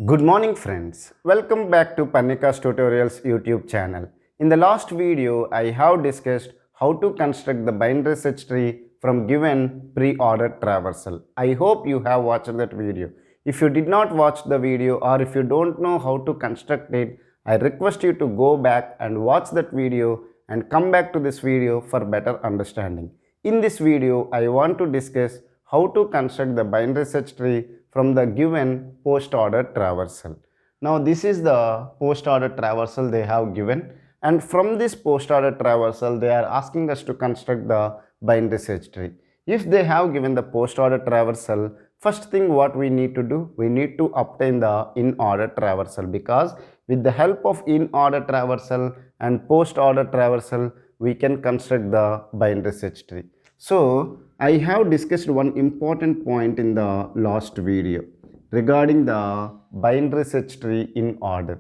Good morning friends, welcome back to Parnika's Tutorials YouTube channel. In the last video, I have discussed how to construct the binary search tree from given pre-ordered traversal. I hope you have watched that video. If you did not watch the video or if you don't know how to construct it, I request you to go back and watch that video and come back to this video for better understanding. In this video, I want to discuss how to construct the binary search tree from the given post-order traversal. Now this is the post-order traversal they have given, and from this post-order traversal they are asking us to construct the binary search tree. If they have given the post-order traversal, first thing what we need to do, we need to obtain the in-order traversal, because with the help of in-order traversal and post-order traversal we can construct the binary search tree. So I have discussed one important point in the last video regarding the binary search tree in order.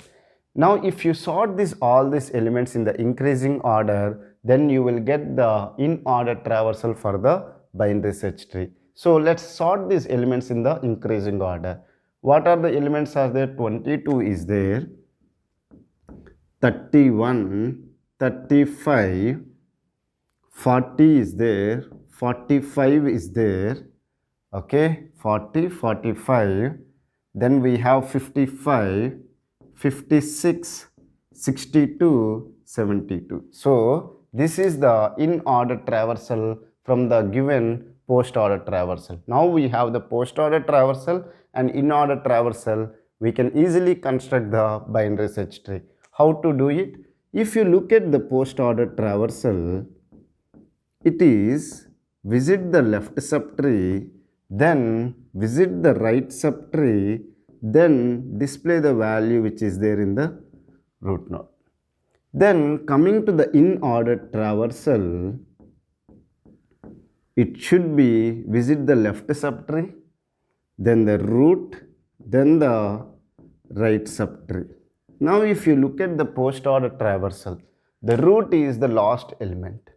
Now if you sort all these elements in the increasing order, then you will get the in order traversal for the binary search tree. So let's sort these elements in the increasing order. What are the elements are there? 22 is there, 31, 35, 40 is there, 45 is there, okay, 40, 45, then we have 55, 56, 62, 72. So this is the in order traversal from the given post order traversal. Now we have the post order traversal and in order traversal. We can easily construct the binary search tree. How to do it? If you look at the post order traversal, it is visit the left subtree, then visit the right subtree, then display the value which is there in the root node. Then coming to the in order traversal, it should be visit the left subtree, then the root, then the right subtree. Now if you look at the post order traversal, the root is the last element.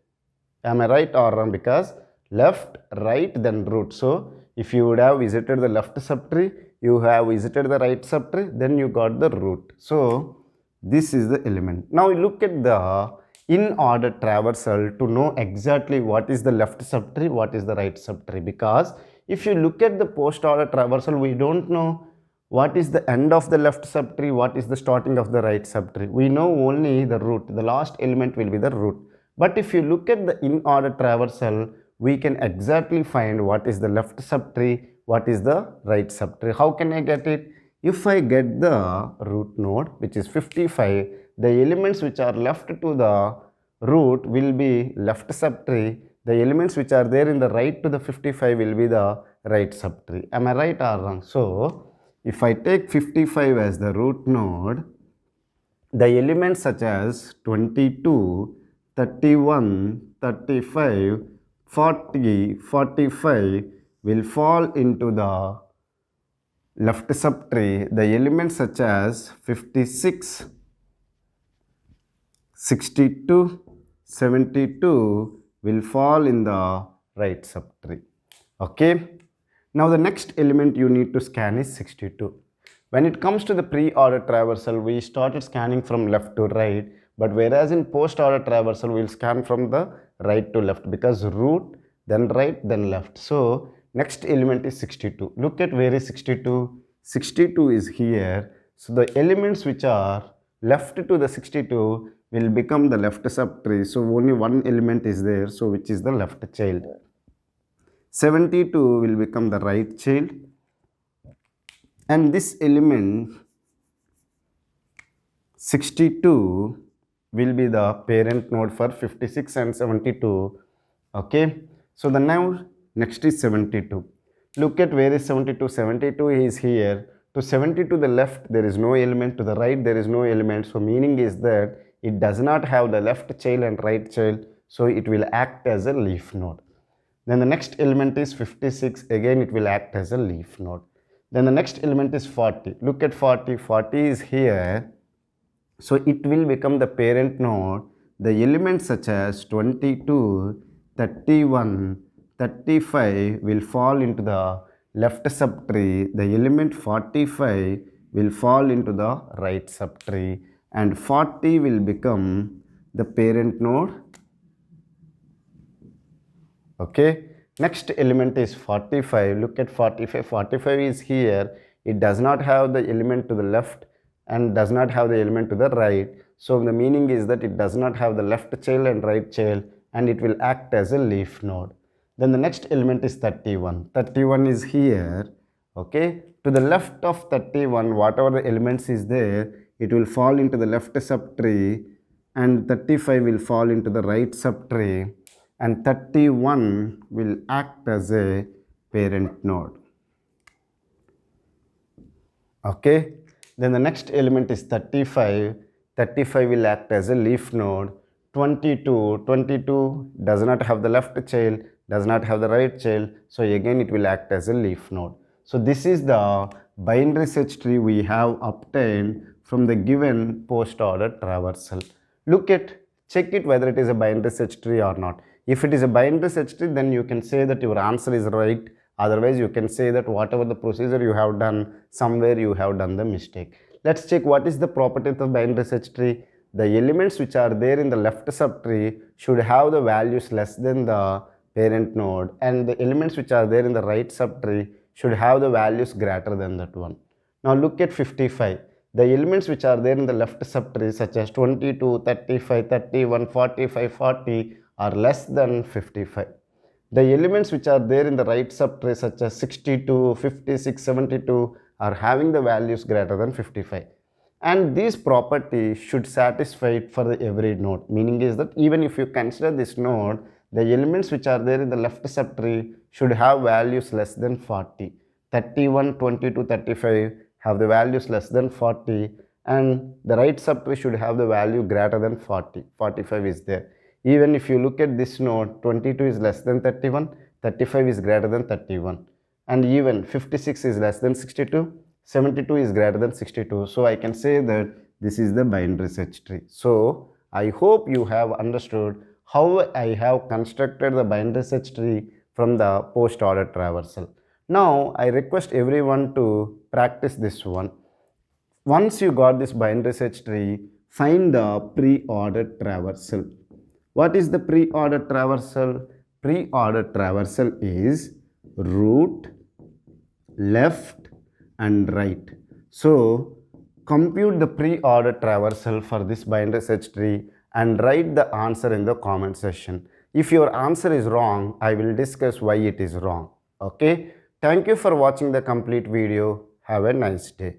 Am I right or wrong? Because left, right, then root. So if you would have visited the left subtree, you have visited the right subtree, then you got the root. So this is the element. Now look at the in order traversal to know exactly what is the left subtree, what is the right subtree. Because if you look at the post order traversal, we don't know what is the end of the left subtree, what is the starting of the right subtree. We know only the root. The last element will be the root. But if you look at the in order traversal, we can exactly find what is the left subtree, what is the right subtree. How can I get it? If I get the root node, which is 55, the elements which are left to the root will be left subtree. The elements which are there in the right to the 55 will be the right subtree. Am I right or wrong? So if I take 55 as the root node, the elements such as 22, 31, 35, 40, 45 will fall into the left subtree. The elements such as 56, 62, 72 will fall in the right subtree. Okay. Now the next element you need to scan is 62. When it comes to the pre-order traversal, we started scanning from left to right. But whereas in post-order traversal, we'll scan from the right to left, because root, then right, then left. So next element is 62. Look at where is 62. 62 is here. So the elements which are left to the 62 will become the left subtree. So only one element is there, so which is the left child. 72 will become the right child. And this element 62 will be the parent node for 56 and 72. Okay. So the now next is 72. Look at where is 72. 72 is here. To 70 to the left there is no element. To the right there is no element. So meaning is that it does not have the left child and right child. So it will act as a leaf node. Then the next element is 56. Again it will act as a leaf node. Then the next element is 40. Look at 40. 40 is here. So it will become the parent node. The elements such as 22, 31, 35 will fall into the left subtree. The element 45 will fall into the right subtree, and 40 will become the parent node. Okay, next element is 45. Look at 45. 45 is here. It does not have the element to the left and does not have the element to the right. So the meaning is that it does not have the left child and right child, and it will act as a leaf node. Then the next element is 31. 31 is here. Okay, to the left of 31, whatever the elements is there, it will fall into the left subtree, and 35 will fall into the right subtree, and 31 will act as a parent node. Okay, then the next element is 35. 35 will act as a leaf node. 22 does not have the left child, does not have the right child, so again it will act as a leaf node. So this is the binary search tree we have obtained from the given post order traversal. Look at, check it whether it is a binary search tree or not. If it is a binary search tree, then you can say that your answer is right. Otherwise, you can say that whatever the procedure you have done, somewhere you have done the mistake. Let's check what is the property of the binary search tree. The elements which are there in the left subtree should have the values less than the parent node, and the elements which are there in the right subtree should have the values greater than that one. Now look at 55. The elements which are there in the left subtree such as 22, 35, 31, 45, 40 are less than 55. The elements which are there in the right subtree such as 62, 56, 72 are having the values greater than 55. And these properties should satisfy for the every node. Meaning is that even if you consider this node, the elements which are there in the left subtree should have values less than 40. 31, 22, 35 have the values less than 40, and the right subtree should have the value greater than 40. 45 is there. Even if you look at this node, 22 is less than 31, 35 is greater than 31, and even 56 is less than 62, 72 is greater than 62. So I can say that this is the binary search tree. So I hope you have understood how I have constructed the binary search tree from the post order traversal. Now I request everyone to practice this one. Once you got this binary search tree, find the pre-ordered traversal. What is the pre-ordered traversal? Pre-ordered traversal is root, left and right. So compute the pre-ordered traversal for this binary search tree and write the answer in the comment section. If your answer is wrong, I will discuss why it is wrong. Okay. Thank you for watching the complete video. Have a nice day.